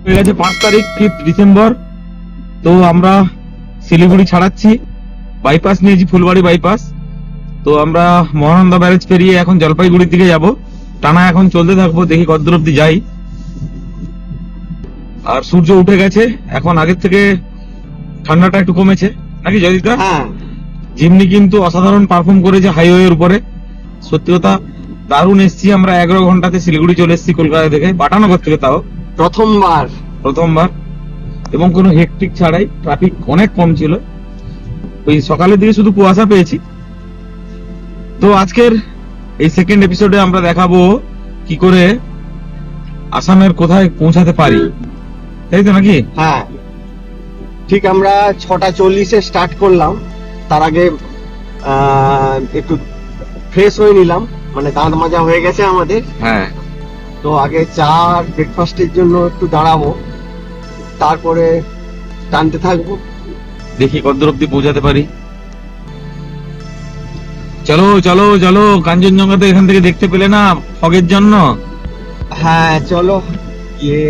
হয়ে গেছে 5 তারিখ 5 ডিসেম্বর। তো আমরা শিলিগুড়ি ছাড়াচ্ছি, বাইপাস নিয়েছি, ফুলবাড়ি বাইপাস। তো আমরা মহানন্দা ব্যারেজ পেরিয়ে এখন জলপাইগুড়ির দিকে যাব। টানা এখন চলতে থাকবো, দেখি কতদূর অব্দি যাই। আর সূর্য উঠে গেছে এখন, আগের থেকে ঠান্ডাটা একটু কমেছে নাকি জয়দীপদা? হ্যাঁ, জিমনি কিন্তু অসাধারণ পারফর্ম করেছে হাইওয়ের উপরে, সত্যি কথা দারুণ এসছি আমরা। 11 ঘন্টাতে শিলিগুড়ি চলে এসেছি কলকাতা থেকে, বাটানগর থেকে, তাও প্রথমবার, এবং কোনো হেকটিক ছাড়াই। ট্রাফিক অনেক কম ছিল, ওই সকালের দিকে শুধু কুয়াশা পেয়েছি। তো আজকের এই সেকেন্ড এপিসোডে আমরা দেখাবো কি করে আসামের কোথায় পৌঁছাতে পারি, তাই তো নাকি? হ্যাঁ ঠিক। আমরা 6:40-এ স্টার্ট করলাম। তার আগে একটু ফ্রেশ হয়ে নিলাম, মানে দাঁত মাজা হয়ে গেছে আমাদের। হ্যাঁ, তো আগে চা আর ব্রেকফাস্টের জন্য একটু দাঁড়াবো, তারপরে টানতে থাকবো। দেখি কতদূর অব্দি পৌঁছাতে পারি। চলো চলো চলো, কাঞ্চনজঙ্ঘা তো এখান থেকে দেখতে পেলে না ফগের জন্য। হ্যাঁ চলো গিয়ে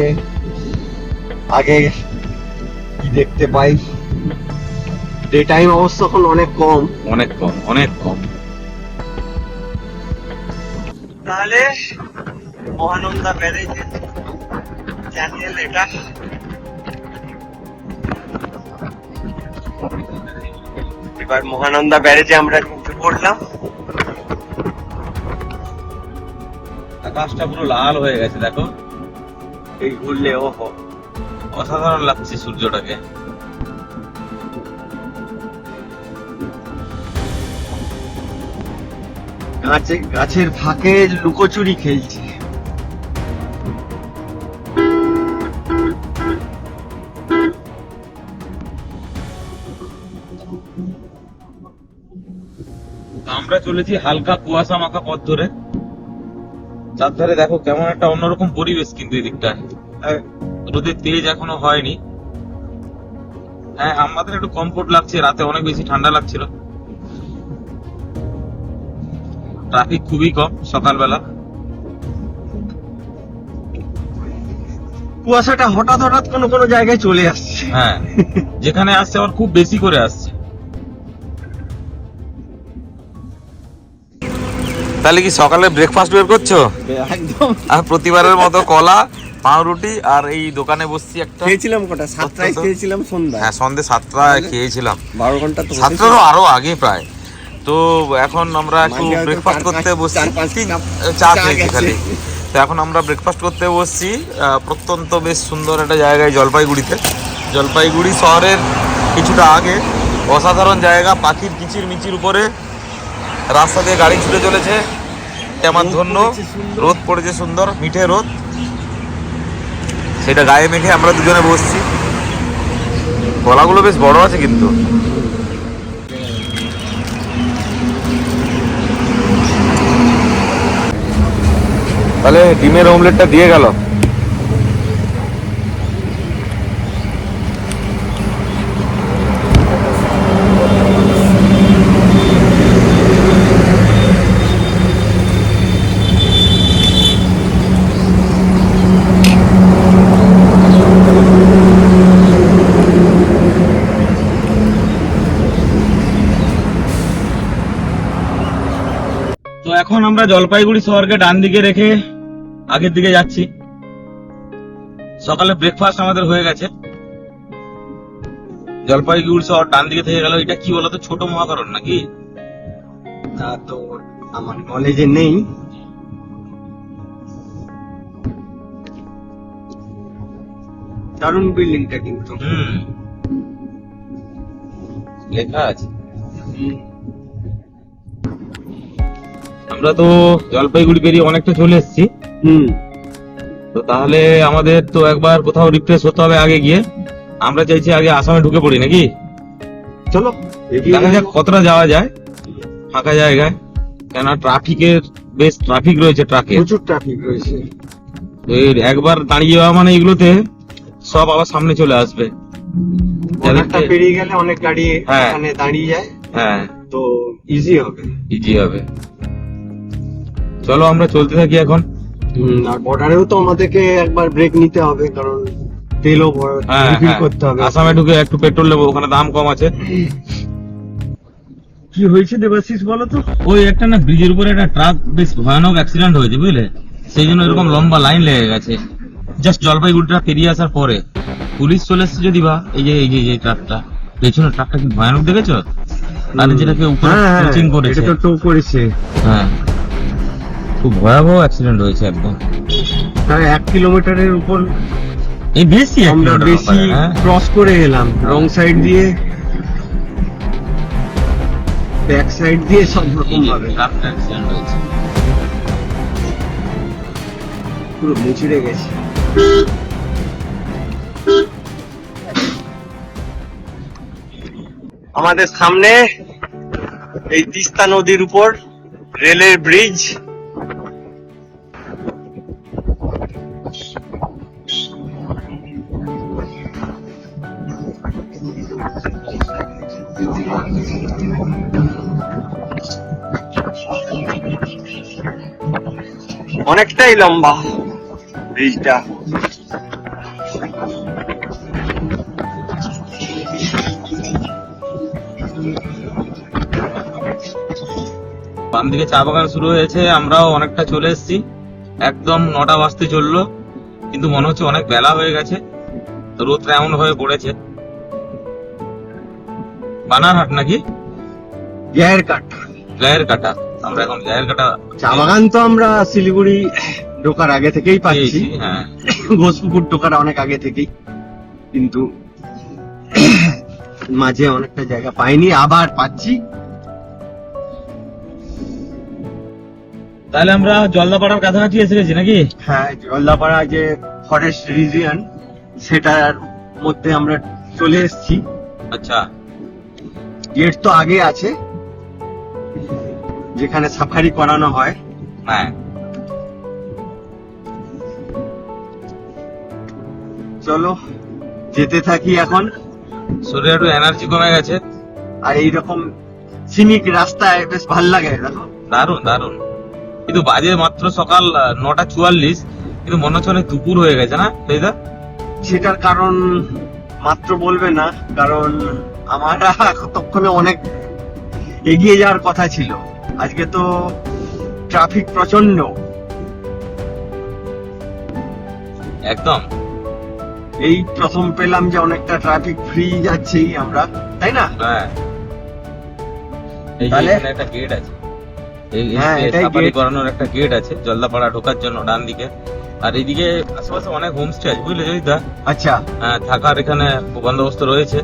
আগে কি দেখতে পাই। ডে টাইম অবশ্য এখন অনেক কম। অনেক কম। তাহলে মহানন্দা ব্যারেজের চ্যানেল এটা। এবার মহানন্দা ব্যারেজে আমরা ঢুকে পড়লাম। আকাশটা পুরো লাল হয়ে গেছে, দেখো এই ঘুরলে ওহো, অসাধারণ লাগছে সূর্যটাকে। গাছের ফাঁকে লুকোচুরি খেলছে। আমরা চলেছি হালকা কুয়াশা মাখা পথ ধরে। চারধারে দেখো কেমন একটা অন্যরকম পরিবেশ, কিন্তু এই দিকটায় রোদের তেজ এখনো হয়নি। হ্যাঁ, আমাদের একটু কমফোর্ট লাগছে, রাতে অনেক বেশি ঠান্ডা লাগছিল। ট্রাফিক খুবই কম সকালবেলা। কুয়াশাটা হঠাৎ কোনো জায়গায় চলে আসছে। হ্যাঁ, যেখানে আসছে আবার খুব বেশি করে আসছে। তাহলে কি সকালে ব্রেকফাস্ট বের করছো? একদম। আর প্রতিবারের মতো কলা, পাউরুটি, আর এই দোকানে বসছি একটা। খেয়েছিলাম কটা? 7টায় খেয়েছিলাম সন্ধ্যা। হ্যাঁ, সন্ধ্যে 7টায় খেয়েছিলাম। 12 ঘন্টা তো 7টারও আরো আগে প্রায়। তো এখন আমরা একটু ব্রেকফাস্ট করতে বসছি। চা খেয়েছি খালি। তো এখন আমরা ব্রেকফাস্ট করতে বসছি প্রত্যন্ত বেশ সুন্দর একটা জায়গায়, জলপাইগুড়ি শহরের কিছুটা আগে। অসাধারণ জায়গা, পাখির কিচির মিচির উপরে রাস্তা দিয়ে গাড়ি ছুটে চলেছে। আমার ধন্য, রোদ পড়েছে সুন্দর মিঠে রোদ, সেটা গায়ে মেখে আমরা দুজনে বসছি। কলাগুলো বেশ বড় আছে কিন্তু। তাহলে ডিমের অমলেটটা দিয়ে গেল। তো এখন আমরা জলপাইগুড়ি শহরকে ডান দিকে রেখে আগের দিকে যাচ্ছি। সকালে ব্রেকফাস্ট আমাদের হয়ে গেছে। জলপাইগুড়ি শহর ডান দিকে থেকে গেল। এটা কি বলতো, ছোট মহাকরণ নাকি? তা তো আমার নলেজে নেই। দারুণ বিল্ডিংটা কিন্তু। লেখা আছে। আমরা তো জলপাইগুড়ি পেরিয়ে অনেকটা চলে এসেছি। তো তাহলে আমাদের তো একবার কোথাও রিফ্রেশ হতে হবে আগে গিয়ে। আমরা চাইছি আগে আসামে ঢুকে পড়ি নাকি? চলো দেখা যাক কতটা যাওয়া যায় ফাঁকা জায়গায়, কেন ট্রাফিকের বেশ ট্রাফিক রয়েছে, প্রচুর ট্রাফিক রয়েছে। একবার দাঁড়িয়ে যাওয়া মানে এগুলোতে সব আবার সামনে চলে আসবে। বর্ডারটা পেরিয়ে গেলে অনেক গাড়ি এখানে দাঁড়িয়ে যায়। হ্যাঁ, তো ইজি হবে। চলো আমরা চলতে থাকি এখন। আর বর্ডারেও তো আমাদেরকে একবার ব্রেক নিতে হবে, কারণ তেলও হ্যাঁ, রিফিল হ্যাঁ। করতে হবে। আসামে ঢুকে একটু পেট্রোল নেবো, ওখানে দাম কম আছে। কি হয়েছে দেবাশিস বলো তো? ওই একটা না ব্রিজের উপরে একটা ট্রাক বেশ ভয়ানক অ্যাক্সিডেন্ট হয়েছে বুঝলে, সেই জন্য এরকম লম্বা লাইন লেগে গেছে। জাস্ট জলপাইগুড়িটা পেরিয়ে আসার পরে পুলিশ চলে এসছে যদি বা এই যে ট্রাকটা, পেছনের ট্রাকটা কি ভয়ানক দেখেছো? আর যেটাকে উপরে হ্যাঁ, কোচিং করেছে, এটা তো টো করেছে। হ্যাঁ খুব ভয়াবহ অ্যাক্সিডেন্ট হয়েছে একদম। প্রায় 1 কিলোমিটারের উপর এই বেশি আমরা কিলোমিটার বেশি ব্যাপারে, হ্যাঁ। ক্রস করে এলাম, রং সাইড দিয়ে ব্যাক সাইড দিয়ে সব রকম ভাবে ট্রাকটা অ্যাক্সিডেন্ট হয়েছে। পুরো মুচড়ে গেছে। আমাদের সামনে এই তিস্তা নদীর উপর রেলের ব্রিজ। অনেকটাই লম্বা ব্রিজটা। বাম দিকে চা বাগান শুরু হয়েছে, আমরাও অনেকটা চলে এসেছি, একদম 9টা বাজতে চললো, কিন্তু মনে হচ্ছে অনেক বেলা হয়ে গেছে, রোদটা এমন হয়ে পড়েছে। বানারহাট নাকি গ্যার কাট গায়ের কাটা, আমরা এখন গায়ের কাটা চা বাগান তো আমরা শিলিগুড়ি ঢোকার আগে থেকেই পাচ্ছি, পেয়েছি, হ্যাঁ। ঘোষপুকুর ঢোকার অনেক আগে থেকেই, কিন্তু মাঝে অনেকটা জায়গা পাইনি, আবার পাচ্ছি। তাহলে আমরা জলদাপাড়ার কাছাকাছি এসে গেছি নাকি? হ্যাঁ, জলদাপাড়া যে ফরেস্ট রিজিয়ন সেটার মধ্যে আমরা চলে এসেছি। আচ্ছা, গেট তো আগে আছে, যেখানে সাফারি করানো হয়। হ্যাঁ। চলো যেতে থাকি এখন। শরীরে একটু এনার্জি কমে গেছে। আর এইরকম সিনিক রাস্তায় বেশ ভাল লাগে, দেখো। দারুন দারুন, কিন্তু বাজে মাত্র সকাল 9:44, কিন্তু মনে হচ্ছে অনেক দুপুর হয়ে গেছে না তাইদা? সেটার কারণ মাত্র বলবে না, কারণ আমরা ততক্ষণে অনেক এগিয়ে যাওয়ার কথা ছিল। আজকে তো ট্রাফিক প্রচন্ড, একদম। এই প্রথম পেলাম যে অনেকটা ট্রাফিক ফ্রি যাচ্ছি আমরা, তাই না? হ্যাঁ, এই যে তাহলে? এখানে একটা গেট আছে, হ্যাঁ, এটাই সাফারি gate। করানোর একটা গেট আছে জলদাপাড়া ঢোকার জন্য ডান দিকে। আর এইদিকে আশেপাশে অনেক হোমস্টে আছে বুঝলে জয়িতা, আচ্ছা, থাকার এখানে বন্দোবস্ত রয়েছে,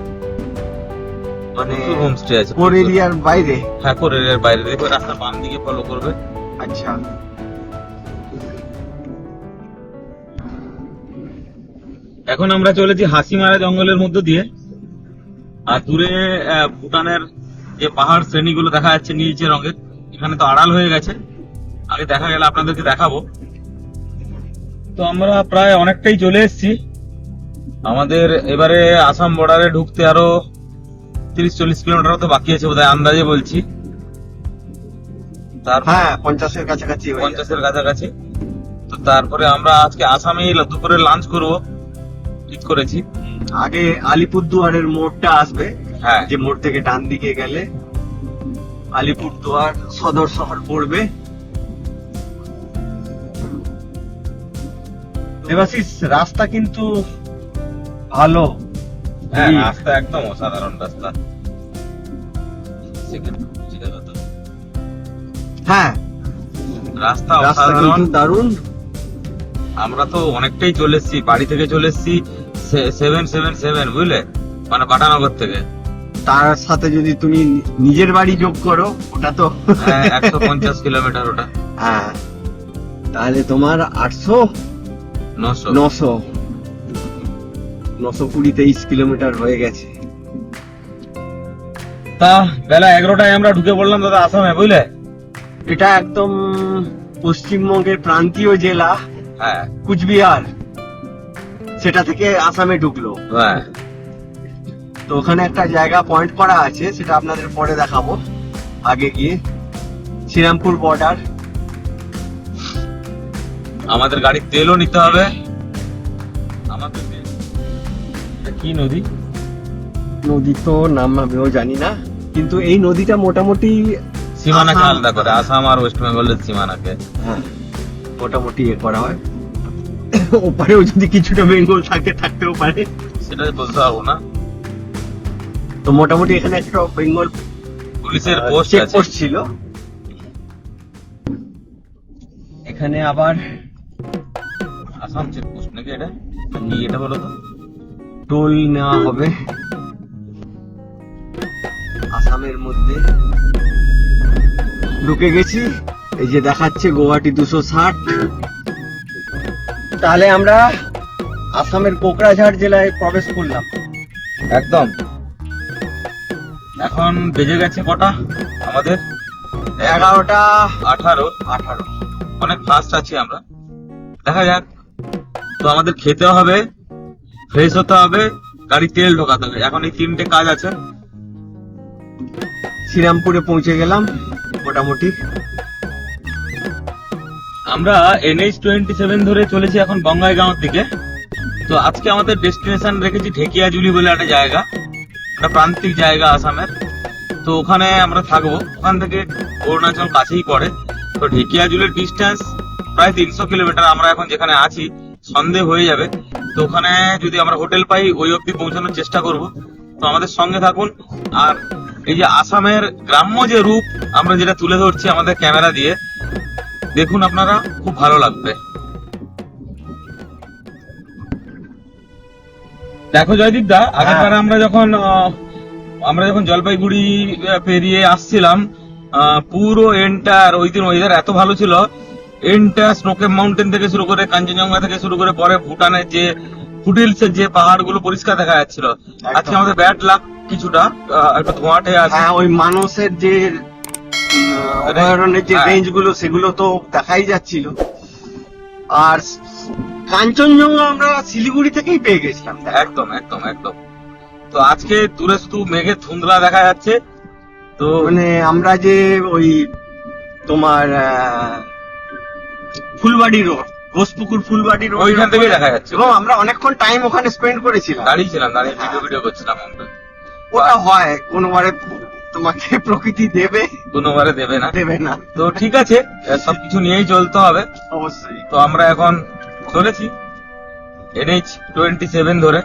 মানে প্রচুর হোমস্টে আছে। কোর এরিয়ার বাইরে। হ্যাঁ, কোর এরিয়ার বাইরে, দেখো রাস্তা বাম দিকে ফলো করবে। আচ্ছা, এখন আমরা চলেছি হাসিমারা জঙ্গলের মধ্য দিয়ে, আর দূরে ভুটানের যে পাহাড় শ্রেণীগুলো দেখা যাচ্ছে নীলচে রঙের, এখানে তো আড়াল হয়ে গেছে, আগে দেখা গেলে আপনাদেরকে দেখাবো। তো আমরা প্রায় অনেকটাই চলে এসেছি, আমাদের এবারে আসাম বর্ডারে ঢুকতে আরো 30-40 কিলোমিটার তো বাকি আছে বোধহয়, আন্দাজে বলছি। তারপর হ্যাঁ 50-এর কাছাকাছি হয়ে যাবে। 50-এর কাছাকাছি। তো তারপরে আমরা আজকে আসামে দুপুরে লাঞ্চ করব ঠিক করেছি। আগে আলিপুরদুয়ারের মোড়টা আসবে, হ্যাঁ, যে মোড় থেকে ডান দিকে গেলে আলিপুরদুয়ার সদর শহর পড়বে। দেবাশিস, রাস্তা কিন্তু ভালো। হ্যাঁ, জি। রাস্তা একদম অসাধারণ রাস্তা। হ্যাঁ, রাস্তা রাস্তা অসাধারণ। কিন্তু দারুণ। আমরা তো অনেকটাই চলে এসেছি, বাড়ি থেকে চলে এসেছি 777 বুঝলে, মানে পাটানগর থেকে। তার সাথে যদি তুমি নিজের বাড়ি যোগ করো, ওটা তো 150 কিলোমিটার ওটা। হ্যাঁ, তাহলে তোমার 800 900 920-23 কিলোমিটার হয়ে গেছে। তা বেলা 11টায় আমরা ঢুকে পড়লাম দাদা আসামে বুঝলে। এটা একদম পশ্চিমবঙ্গের প্রান্তীয় জেলা হ্যাঁ, কুচবিহার, সেটা থেকে আসামে ঢুকলো। হ্যাঁ। তো ওখানে একটা জায়গা পয়েন্ট করা আছে, সেটা আপনাদের পরে দেখাবো আগে গিয়ে। শ্রীরামপুর বর্ডার। আমাদের গাড়ির তেলও নিতে হবে আমাদেরকে। কি নদী? নদী তো নাম আমিও জানি না, কিন্তু এই নদীটা মোটামুটি সীমানাকে আসাম- আলাদা করে, আসাম আর ওয়েস্ট বেঙ্গলের সীমানাকে। হ্যাঁ, মোটামুটি এ করা হয়। ওপারেও যদি কিছুটা বেঙ্গল থাকতেও পারে, সেটা বলতে পারবো না। তো মোটামুটি এখানে একটা বেঙ্গল পুলিশের পোস্ট আছে। চেকপোস্ট ছিল। এখানে আবার আসাম চেকপোস্ট নাকি এটা? কি এটা বলো তো? টোল নেওয়া হবে আসামের মধ্যে। ঢুকে গেছি, এই যে দেখাচ্ছে গুয়াহাটি 260। তাহলে আমরা আসামের কোকরাঝাড় জেলায় প্রবেশ করলাম। একদম। এখন বেজে গেছে কটা আমাদের? 11টা 18। 18। অনেক ফাস্ট আছি আমরা, দেখা যাক। তো আমাদের খেতে হবে, ফ্রেশ হতে হবে, গাড়ি তেল ঢোকাতে হবে, এখন এই 3টে কাজ আছে। শ্রীরামপুরে পৌঁছে গেলাম মোটামুটি। আমরা NH27 ধরে চলেছি এখন বঙ্গাইগাঁওর দিকে। তো আজকে আমাদের ডেস্টিনেশন রেখেছি ঢেকিয়াজুলি বলে একটা জায়গা, একটা প্রান্তিক জায়গা আসামের। তো ওখানে আমরা থাকবো, ওখান থেকে অরুণাচল কাছেই পড়ে। তো ঢেকিয়াজুলির ডিস্টেন্স প্রায় 300 কিলোমিটার। আমরা এখন যেখানে আছি সন্ধে হয়ে যাবে, তো ওখানে যদি আমরা হোটেল পাই ওই অবধি পৌঁছানোর চেষ্টা করব। তো আমাদের সঙ্গে থাকুন। আর এই যে আসামের গ্রাম্য যে রূপ আমরা যেটা তুলে ধরছি আমাদের ক্যামেরা দিয়ে, দেখুন আপনারা, খুব ভালো লাগবে। দেখো জয়দীপ দা, আগেরবার আমরা যখন জলপাইগুড়ি পেরিয়ে আসছিলাম, পুরো এন্টার ওই দিন ওয়েদার এত ভালো ছিল। এন্টার স্নোকেপ মাউন্টেন থেকে শুরু করে কাঞ্চনজঙ্ঘা থেকে শুরু করে পরে ভুটানের যে ফুটহিলসের যে পাহাড়গুলো পরিষ্কার দেখা যাচ্ছিল। আজকে আমাদের ব্যাড লাক কিছুটা, একটু ধোঁয়াটে আছে। হ্যাঁ, ওই মানুষের যে অভয়ারণ্যের যে হ্যাঁ। রেঞ্জ গুলো সেগুলো তো দেখাই যাচ্ছিল। আর কাঞ্চনজঙ্ঘা আমরা শিলিগুড়ি থেকেই পেয়ে গেছিলাম। একদম একদম একদম। তো আজকে দূরে শুধু মেঘের ধুন্দরা দেখা যাচ্ছে। তো মানে আমরা যে ওই তোমার ফুলবাড়ি রোড, ঘোষপুকুর ফুলবাড়ি রোড, ওইখান থেকেই দেখা যাচ্ছে। এবং আমরা অনেকক্ষণ টাইম ওখানে স্পেন্ড করেছিলাম। দাঁড়িয়েছিলাম, দাঁড়িয়ে ভিডিও করছিলাম আমরা। ওটা হয় কোনোবারে তোমাকে প্রকৃতি দেবে, কোনোবারে দেবে না। দেবে না। তো ঠিক আছে, সবকিছু নিয়েই চলতে হবে। অবশ্যই। তো আমরা এখন চলেছি NH27 ধরে।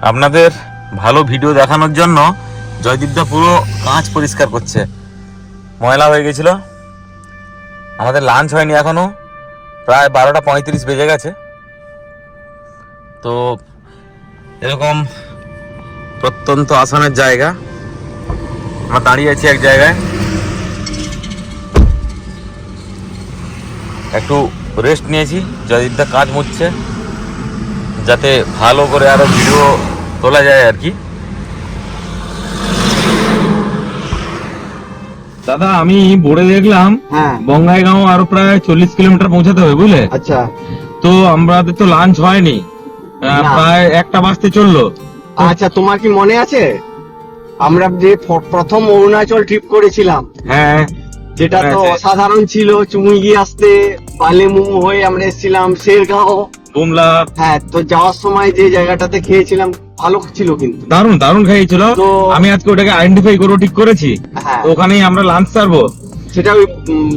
আপনাদের ভালো ভিডিও দেখানোর জন্য জয়দীপদা পুরো কাঁচ পরিষ্কার করছে, ময়লা হয়ে গেছিল। আমাদের লাঞ্চ হয়নি এখনো, প্রায় 12টা 35 বেজে গেছে। তো এরকম প্রত্যন্ত আসামের জায়গা, আমরা দাঁড়িয়ে আছি এক জায়গায়, একটু রেস্ট নিয়েছি। জয়দীপদা কাজ মুছছে যাতে ভালো করে আরো ভিডিও তোলা যায় আর কি। দাদা, আমি বোর্ডে দেখলাম হ্যাঁ, বঙ্গাইগাঁও আরো প্রায় 40 কিলোমিটার পৌঁছাতে হবে, বুঝলে? আচ্ছা তো আমাদের তো লাঞ্চ হয়নি, না। প্রায় 1টা বাজতে চললো। আচ্ছা, তোমার কি মনে আছে আমরা যে প্রথম অরুণাচল ট্রিপ করেছিলাম, হ্যাঁ, যেটা তো আছে। অসাধারণ ছিল। চুমুইগি আসতে বালেমু হয়ে আমরা এসেছিলাম শেরগাঁও। বুমলা হ্যাঁ, তো যাওয়ার সময় যে জায়গাটাতে খেয়েছিলাম ভালো ছিল কিন্তু। দারুণ দারুণ খাইয়েছিল। তো- আমি আজকে ওটাকে আইডেন্টিফাই করে ঠিক করেছি। হ্যাঁ, তো ওখানেই আমরা লাঞ্চ সারবো। সেটা ওই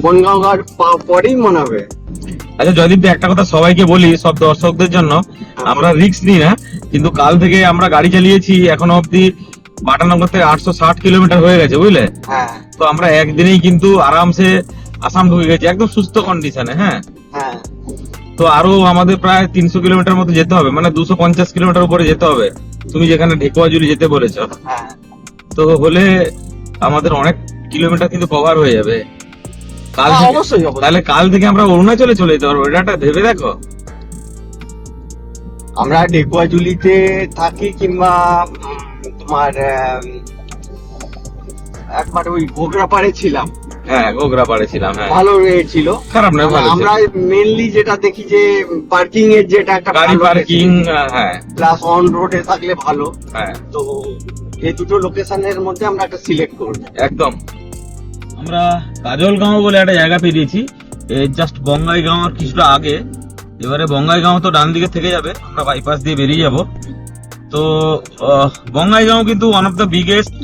বনগাঁও ঘাট পরেই মনে হবে। আচ্ছা জয়দীপ, একটা কথা সবাইকে বলি, সব দর্শকদের জন্য, আমরা রিস্ক নিই না, কিন্তু কাল থেকে আমরা গাড়ি চালিয়েছি, এখনো অব্দি বাটানগর থেকে 860 কিলোমিটার হয়ে গেছে, বুঝলে? হ্যাঁ তো আমরা একদিনেই কিন্তু আরামসে আসাম ঢুকে গেছি, একদম সুস্থ কন্ডিশনে। হ্যাঁ, হ্যাঁ, তো আরো আমাদের প্রায় 300 কিলোমিটার মতো যেতে হবে, মানে 250 কিলোমিটার উপরে যেতে হবে। তুমি যেখানে ঢেকুয়াজুলি যেতে বলেছো, হ্যাঁ, তো হলে আমাদের অনেক কিলোমিটার কিন্তু কভার হয়ে যাবে কাল হ্যাঁ, থেকে। অবশ্যই অবশ্যই। তাহলে কাল থেকে আমরা অরুণাচলে চলে যেতে পারবো, এটা ভেবে দেখো। আমরা ডেকুয়াজুলিতে থাকি কিংবা তোমার একবার ওই গোগরাপাড়ে ছিলাম, হ্যাঁ, গোগরাপাড়ে ছিলাম। হ্যাঁ, ভালো রেট ছিল। খারাপ নয়, ভালো ছিল। আমরা মেনলি যেটা দেখি যে পার্কিং এর যেটা একটা গাড়ি পার্কিং, হ্যাঁ প্লাস অন রোডে থাকলে ভালো। হ্যাঁ, তো এই দুটো লোকেশনের মধ্যে আমরা একটা সিলেক্ট করব। একদম। আমরা কাজলগাঁও বলে একটা জায়গা পেরিয়েছি, জাস্ট বঙ্গাইগাঁওর কিছুটা আগে। এবারে বঙ্গাইগাঁও তো ডান দিকে থেকে যাবে, আমরা বাইপাস দিয়ে বেরিয়ে যাব। তো বঙ্গাইগাঁও কিন্তু one of the biggest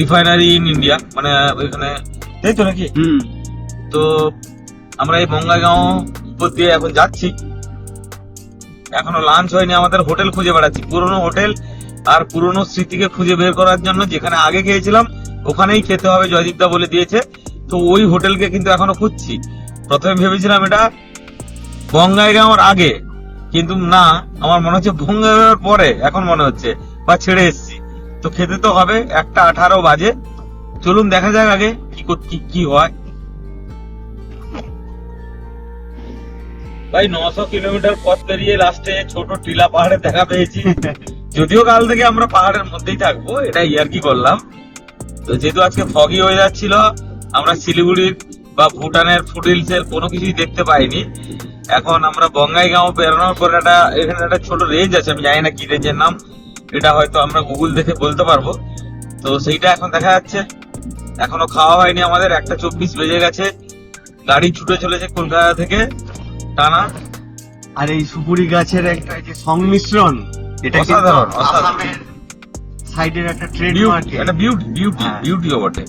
refinery in India, মানে এখানে, তাই তো নাকি? তো আমরা এই বঙ্গাইগাঁও উপর দিয়ে এখন যাচ্ছি, এখনো লাঞ্চ হয়নি আমাদের, হোটেল খুঁজে বেড়াচ্ছি, পুরনো হোটেল আর পুরনো স্মৃতিকে খুঁজে বের করার জন্য। যেখানে আগে খেয়েছিলাম ওখানেই খেতে হবে, জয়দীপদা বলে দিয়েছে। তো ওই হোটেলকে কিন্তু এখনো খুঁজছি। প্রথমে ভেবেছিলাম এটা বঙ্গাইগাঁওর আগে, কিন্তু না, আমার মনে হচ্ছে বঙ্গাইগাঁওর পরে, এখন মনে হচ্ছে, বা ছেড়ে এসেছি। তো খেতে তো হবে, 1:18 বাজে। চলুন দেখা যাক আগে কি হয়। ভাই 900 কিলোমিটার পথ পেরিয়ে লাস্টে ছোট টিলা পাহাড়ে দেখা পেয়েছি। যদিও কাল থেকে আমরা পাহাড়ের মধ্যেই থাকবো, এটা ইয়ার্কি করলাম। তো যেহেতু আজকে ফগি হয়ে যাচ্ছিল, আমরা শিলিগুড়ির বা ভুটানের ফুটহিলস এর কোনো কিছুই দেখতে পাইনি। এখন আমরা বঙ্গাইগাঁও বেরোনোর পর এখানে একটা ছোট রেঞ্জ আছে, আমি জানি না কি রেঞ্জের নাম, এটা হয়তো আমরা গুগল দেখে বলতে পারবো। তো সেইটা এখন দেখা যাচ্ছে। এখনো খাওয়া হয়নি আমাদের, 1:24 বেজে গেছে। গাড়ি ছুটে চলেছে কলকাতা থেকে টানা। আর এই সুপুরি গাছের একটা যে সংমিশ্রণ, এটা কিন্তু অসাধারণ, আসামের সাইডের একটা ট্রেডমার্ক, একটা বিউটিও বটে।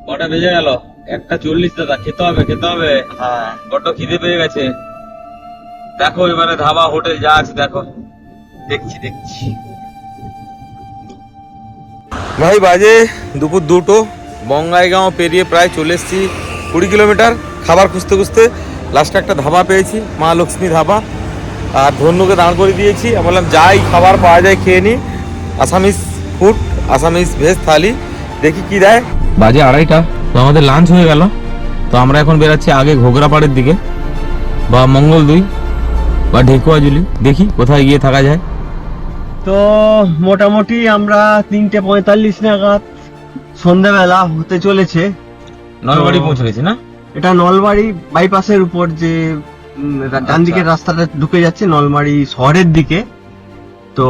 কটা বেজে গেল? 1:40 দাদা, খেতে হবে। হ্যাঁ, বড্ড খিদে পেয়ে গেছে। দেখো এবারে ধাবা হোটেল যা আছে দেখো। দেখছি ভাই বাজে দুপুর 2টো, বঙ্গাইগাঁও পেরিয়ে প্রায় চলে এসেছি 20 কিলোমিটার। খাবার খুঁজতে খুঁজতে লাস্টে একটা ধাবা পেয়েছি, মা লক্ষ্মী ধাবা, আর ধন্যকে দাঁড় করে দিয়েছি। আমি বললাম যাই খাবার পাওয়া যায় খেয়ে নিই, আসামিস ফুড, আসামিস ভেজ থালি, দেখি কি দেয়। বাজে 2:30, তো আমাদের লাঞ্চ হয়ে গেল। তো আমরা এখন বেরাচ্ছি আগে ঘোগরাপাড়ের দিকে, বা মঙ্গলদুই, বা ঢেকুয়াজুলি, দেখি কোথায় গিয়ে থাকা যায়। তো মোটামুটি আমরা 3:45 নাগাদ সন্ধ্যাবেলা হতে চলেছে, নলবাড়ি পৌঁছে গেছি না? এটা নলবাড়ি বাইপাসের উপর যে ডান দিকের রাস্তাটা ঢুকে যাচ্ছে নলবাড়ি শহরের দিকে। তো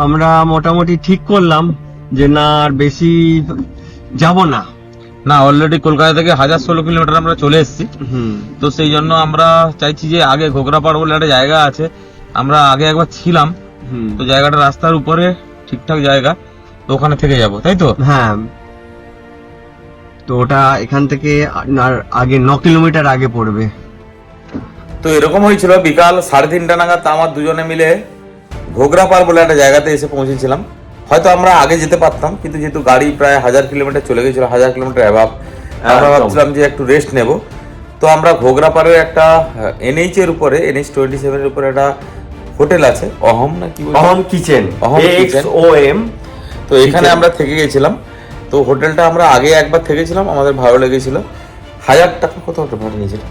আমরা মোটামুটি ঠিক করলাম যে না আর বেশি যাব না। অলরেডি কলকাতা থেকে 1016 কিলোমিটার আমরা চলে এসেছি। তো সেই জন্য আমরা চাইছি যে আগে ঘোগরাপাড় বলে একটা জায়গা আছে, আমরা আগে একবার ছিলাম, তো জায়গাটা রাস্তার উপরে, ঠিকঠাক জায়গা, তো ওখানে থেকে যাব, তাই তো? হ্যাঁ, তো ওটা এখান থেকে আগে 9 কিলোমিটার আগে পড়বে। তো এরকম হয়েছিল বিকাল 3:30 নাগাদ আমার দুজনে মিলে ঘোগরাপাড় বলে একটা জায়গাতে এসে পৌঁছেছিলাম। হয়তো আমরা আগে যেতে পারতাম, কিন্তু যেহেতু গাড়ি প্রায় 1000 কিলোমিটার চলে গেছিল, 1000 কিলোমিটার অ্যাভাব, আমরা ভাবছিলাম যে একটু রেস্ট নেব। তো আমরা ঘোগরাপাড়ের একটা NH এর উপরে, NH27 এর উপরে একটা হোটেল আছে, অহম না কি বলে, অহম কিচেন, AXOM। তো এখানে আমরা থেকে গেছিলাম। তো হোটেলটা আমরা আগে একবার থেকেছিলাম, আমাদের ভালো লেগেছিল। 1000 টাকা কত ভাড়া নিয়েছিল?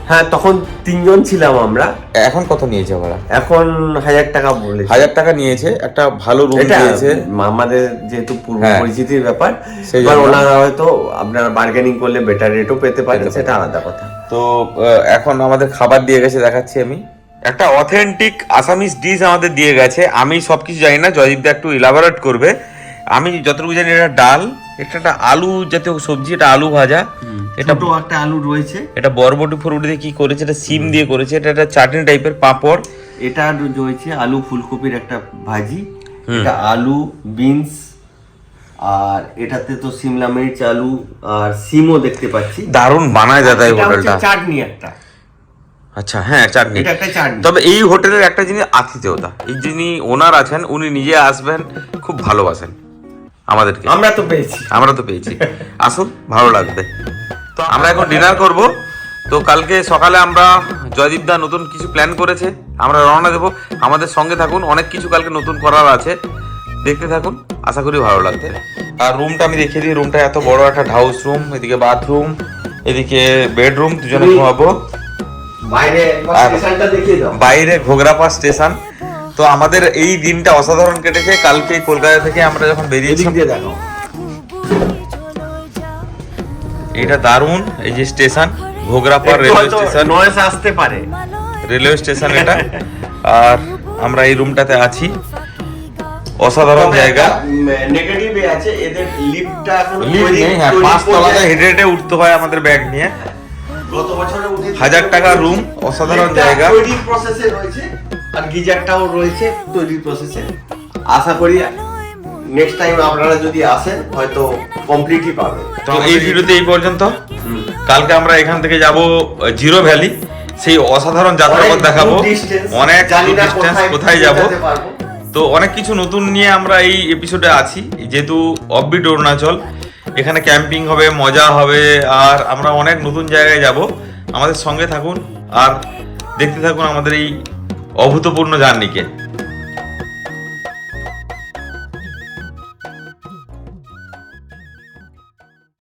হ্যাঁ, তখন 3 জন ছিলাম আমরা। এখন কত নিয়েছে ভাড়া? এখন 1000 টাকা বলেছে। 1000 টাকা নিয়েছে, একটা ভালো রুম দিয়েছে। আমাদের যেহেতু পূর্ব পরিচিতির ব্যাপার, সেজন্য ওনারা হয়তো আপনারা বার্গেনিং করলে বেটার রেটও পেতে পারেন, সেটা আলাদা কথা। তো এখন আমাদের খাবার দিয়ে গেছে, দেখাচ্ছি আমি। একটা অথেন্টিক আসামিস ডিশ আমাদের দিয়ে গেছে। আমি সবকিছু জানি না, জয়দীপদা একটু ইলাবোরেট করবে। আমি যতটুকু জানি এটা ডাল, একটা আলু জাতীয় সবজি, এটা আলু ভাজা, এটা একটা আলু রয়েছে, এটা বরবটি ফরবটি দিয়ে কি করেছে, এটা সিম দিয়ে করেছে, এটা একটা চাটনি টাইপের, পাঁপড়, এটা রয়েছে আলু ফুলকপির একটা ভাজি, এটা আলু বিনস, আর এটাতে তো সিমলা মির্চ, আলু আর সিমও দেখতে পাচ্ছি। দারুণ বানায় দাদা এই হোটেলটা। চাটনি একটা, আচ্ছা হ্যাঁ চাটনি, এটা একটা চাটনি। তবে এই হোটেলের একটা জিনিস আতিথেয়তা, এই যিনি ওনার আছেন উনি নিজে আসবেন, খুব ভালোবাসেন আমাদেরকে। আমরা তো পেয়েছি আসুন, ভালো লাগবে। তো আমরা এখন ডিনার করব। তো কালকে সকালে আমরা, জয়দীপদা নতুন কিছু প্ল্যান করেছে, আমরা রওনা দেবো। আমাদের সঙ্গে থাকুন, অনেক কিছু কালকে নতুন করার আছে, দেখতে থাকুন, আশা করি ভালো লাগবে। আর রুমটা আমি দেখিয়ে দিই, রুমটা এত বড় একটা হাউস রুম, এদিকে বাথরুম, এদিকে বেডরুম, দুজনে ঘুমাবো। বাইরে ঘোগরাপাড় স্টেশন। তো আমাদের এই দিনটা অসাধারণ কেটেছে। কালকে কলকাতা থেকে আমরা যখন বেরিয়েছি, এটা দারুণ, এই যে স্টেশন ঘোগরাপাড় রেলওয়ে স্টেশন, নয়েজ আসতে পারে, রেলওয়ে স্টেশন এটা। আর আমরা এই রুমটাতে আছি, অসাধারণ জায়গা। নেগেটিভ আছে, এদের লিফটটা এখন লিফট নেই, হ্যাঁ, 5 তলাতে হেঁটে হেঁটে উঠতে হয় আমাদের ব্যাগ নিয়ে। গত বছরে উঠে 1000 টাকা রুম, অসাধারণ জায়গা। তৈরির প্রসেসে রয়েছে, আর গিজারটাও রয়েছে তৈরির প্রসেসে। আশা করি নেক্সট টাইম আপনারা যদি আসেন হয়তো কমপ্লিটই পাবেন। তো এই ভিডিওতে এই পর্যন্ত। কালকে আমরা এখান থেকে যাব জিরো ভ্যালি, সেই অসাধারণ যাত্রাপথ দেখাবো। অনেক ডিস্টেন্স, কোথায় যাব, তো অনেক কিছু নতুন নিয়ে আমরা এই এপিসোডে আছি। যেহেতু অফবিট অরুণাচল, এখানে ক্যাম্পিং হবে, মজা হবে, আর আমরা অনেক নতুন জায়গায় যাব। আমাদের সঙ্গে থাকুন আর দেখতে থাকুন আমাদের এই অভূতপূর্ণ জার্নিকে।